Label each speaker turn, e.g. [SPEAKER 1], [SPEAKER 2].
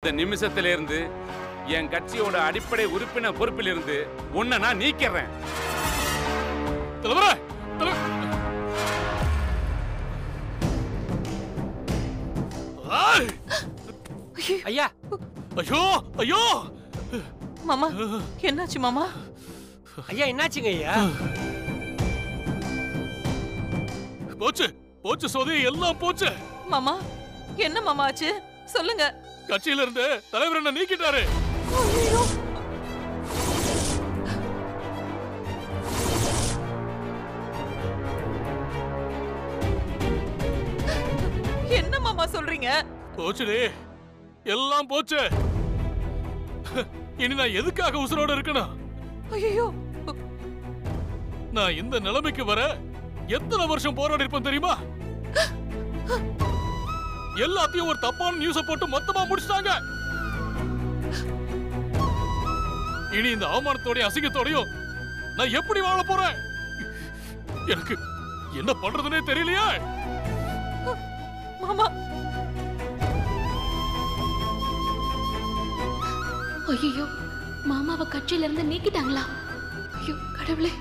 [SPEAKER 1] இந்த நிமிஷத்துல இருந்து என் கட்சியோட அடிப்படை உறுப்பினர் பொறுப்பில் இருந்து உன்னை நான் நீக்கிறேன்.
[SPEAKER 2] ஐயா,
[SPEAKER 3] ஐயோ ஐயோ
[SPEAKER 4] மாமா, என்னாச்சு மாமா?
[SPEAKER 2] ஐயா என்னாச்சுங்க ஐயா?
[SPEAKER 3] போச்சு போச்சு சோதி, எல்லாம் போச்சு.
[SPEAKER 4] மாமா, என்ன மாமா ஆச்சு? சொல்லுங்க.
[SPEAKER 3] கட்சியில இருந்து தலைவர் என்ன நீக்கிட்டாரு.
[SPEAKER 4] ஐயோ! என்ன மாமா சொல்றீங்க?
[SPEAKER 3] போச்சுடே, எல்லாம் போச்சு. இனி நான் எதுக்காக உசுரோட இருக்கணும்?
[SPEAKER 4] ஐயோ!
[SPEAKER 3] நான் இந்த நிலைமைக்கு வர எத்தனை வருஷம் போராடி இருப்பேன் தெரியுமா? எல்லாத்தையும் ஒரு தப்பான நியூஸ போட்டு மொத்தமா முடிச்சிட்டாங்க. இனி இந்த அவமானத்தோட அசிங்கத்தோடையும் நான் எப்படி வாழ போறேன்? எனக்கு என்ன பண்றதுன்னே தெரியலையா?
[SPEAKER 4] மாமா,
[SPEAKER 5] ஐயோ, மாமாவை கட்சியில இருந்து நீக்கிட்டாங்களா? ஐயோ கடவுளே!